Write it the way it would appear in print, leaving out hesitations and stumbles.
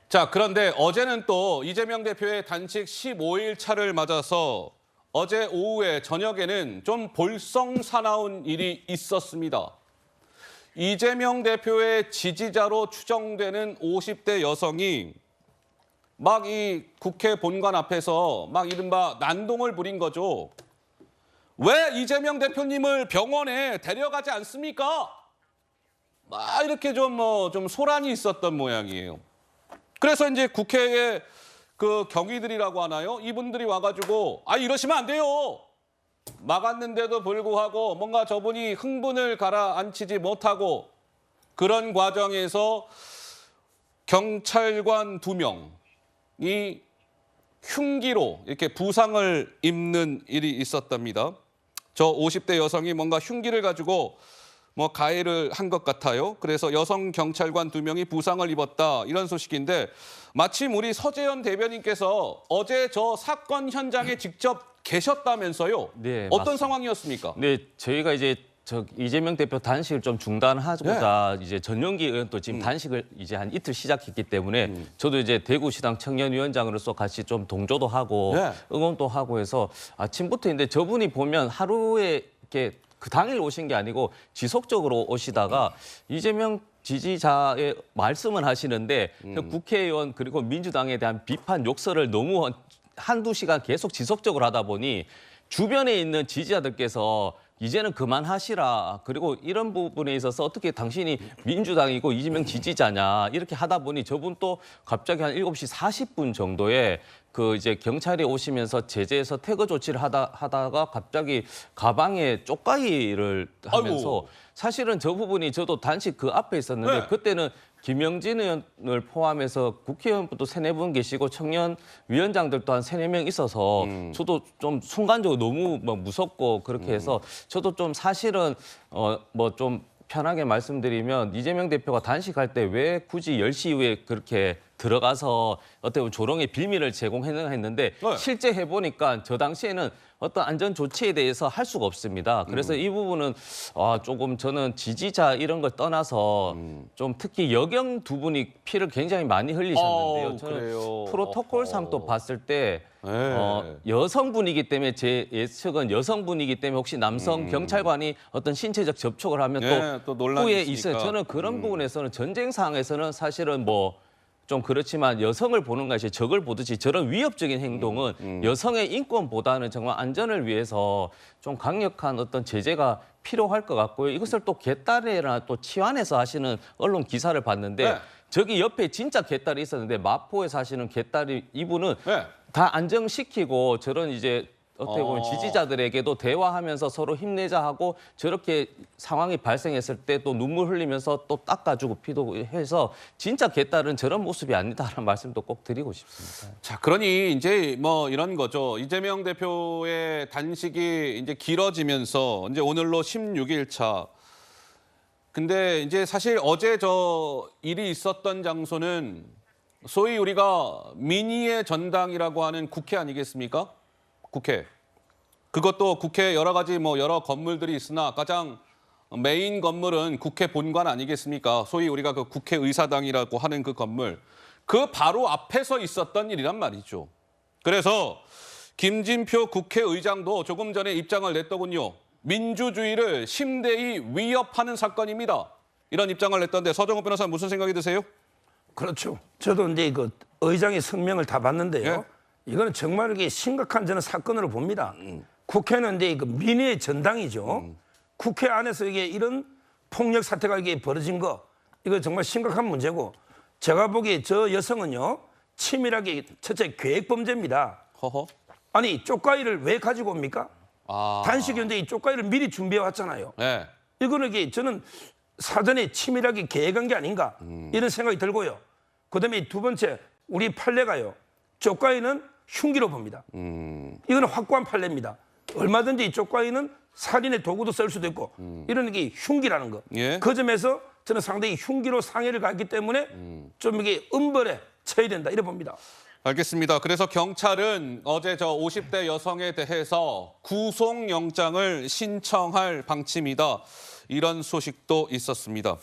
자, 그런데 어제는 또 이재명 대표의 단식 15일 차를 맞아서 어제 오후에 저녁에는 좀 볼썽사나운 일이 있었습니다. 이재명 대표의 지지자로 추정되는 50대 여성이 막 이 국회 본관 앞에서 막 이른바 난동을 부린 거죠. 왜 이재명 대표님을 병원에 데려가지 않습니까? 막 이렇게 좀 소란이 있었던 모양이에요. 그래서 이제 국회에 그 경위들이라고 하나요? 이분들이 와가지고 이러시면 안 돼요. 막았는데도 불구하고 뭔가 저분이 흥분을 가라앉히지 못하고 그런 과정에서 경찰관 2명이 흉기로 이렇게 부상을 입는 일이 있었답니다. 저 50대 여성이 뭔가 흉기를 가지고 뭐 가해를 한 것 같아요. 그래서 여성 경찰관 2명이 부상을 입었다 이런 소식인데 마침 우리 서재현 대변인께서 어제 저 사건 현장에 직접 계셨다면서요? 네, 어떤 맞습니다. 상황이었습니까? 네, 저희가 이제 이재명 대표 단식을 좀 중단하고자 이제 전용기 의원도 지금 단식을 이제 한 이틀 시작했기 때문에 저도 이제 대구시당 청년위원장으로서 같이 좀 동조도 하고 응원도 하고 해서 아침부터 근데 저분이 보면 하루에 이렇게 그 당일 오신 게 아니고 지속적으로 오시다가 이재명 지지자의 말씀을 하시는데 국회의원 그리고 민주당에 대한 비판 욕설을 너무 한두 시간 계속 지속적으로 하다 보니 주변에 있는 지지자들께서 이제는 그만하시라. 그리고 이런 부분에 있어서 어떻게 당신이 민주당이고 이재명 지지자냐 이렇게 하다 보니 저분 또 갑자기 한 7시 40분 정도에 그 이제 경찰이 오시면서 제재해서 태거 조치를 하다가 갑자기 가방에 쪽가이를 하면서 아이고. 사실은 저 부분이 저도 단식 그 앞에 있었는데 그때는 김영진 의원을 포함해서 국회의원분도 3-4분 계시고 청년 위원장들도 한 3-4명 있어서 저도 좀 순간적으로 너무 막 무섭고 그렇게 해서 저도 좀 사실은 뭐 좀 편하게 말씀드리면 이재명 대표가 단식할 때 왜 굳이 10시 이후에 그렇게 들어가서 어떻게 보면 조롱의 빌미를 제공했나 했는데 실제 해보니까 저 당시에는 어떤 안전 조치에 대해서 할 수가 없습니다. 그래서 이 부분은 조금 저는 지지자 이런 걸 떠나서 좀 특히 여경 2분이 피를 굉장히 많이 흘리셨는데요. 저는 그래요. 프로토콜상 또 봤을 때 여성분이기 때문에 제 예측은 여성분이기 때문에 혹시 남성 경찰관이 어떤 신체적 접촉을 하면 또 또 논란이 후에 있으니까. 있어요. 저는 그런 부분에서는 전쟁 상황에서는 사실은 뭐 좀 그렇지만 여성을 보는 것이 적을 보듯이 저런 위협적인 행동은 여성의 인권보다는 정말 안전을 위해서 좀 강력한 어떤 제재가 필요할 것 같고요. 이것을 또 갯다리나 또 치안에서 하시는 언론 기사를 봤는데 저기 옆에 진짜 갯다리 있었는데 마포에 사시는 갯다리 이분은 다 안정시키고 저런 이제 어떻게 보면 지지자들에게도 대화하면서 서로 힘내자 하고 저렇게 상황이 발생했을 때 또 눈물 흘리면서 또 닦아주고 피도 해서 진짜 갯딸은 저런 모습이 아니다라는 말씀도 꼭 드리고 싶습니다. 자, 그러니 이제 뭐 이런 거죠. 이재명 대표의 단식이 이제 길어지면서 이제 오늘로 16일 차. 근데 이제 사실 어제 저 일이 있었던 장소는 소위 우리가 민의의 전당이라고 하는 국회 아니겠습니까? 국회. 그것도 국회 여러 가지 뭐 여러 건물들이 있으나 가장 메인 건물은 국회 본관 아니겠습니까? 소위 우리가 그 국회의사당이라고 하는 그 건물. 그 바로 앞에서 있었던 일이란 말이죠. 그래서 김진표 국회의장도 조금 전에 입장을 냈더군요. 민주주의를 심대히 위협하는 사건입니다. 이런 입장을 냈던데 서정호 변호사 무슨 생각이 드세요? 그렇죠. 저도 이제 그 의장의 성명을 다 봤는데요. 이거는 정말 이게 심각한 저는 사건으로 봅니다. 국회는 이제 그 민의의 전당이죠. 국회 안에서 이게 이런 폭력 사태가 이게 벌어진 거 이거 정말 심각한 문제고 제가 보기에 저 여성은요 치밀하게 첫째 계획 범죄입니다. 허허. 아니 쪽가이를 왜 가지고 옵니까? 단식인데 이 쪽가이를 미리 준비해 왔잖아요. 네. 이거는 이게 저는 사전에 치밀하게 계획한 게 아닌가 이런 생각이 들고요. 그다음에 2번째 우리 판례가요. 쪽가이는 흉기로 봅니다. 이거는 확고한 판례입니다. 얼마든지 이 쪽가이는 살인의 도구도 쓸 수도 있고 이런 게 흉기라는 거. 그 점에서 저는 상당히 흉기로 상해를 갔기 때문에 좀 이게 엄벌에 처해야 된다 이래 봅니다. 알겠습니다. 그래서 경찰은 어제 저 50대 여성에 대해서 구속영장을 신청할 방침이다. 이런 소식도 있었습니다.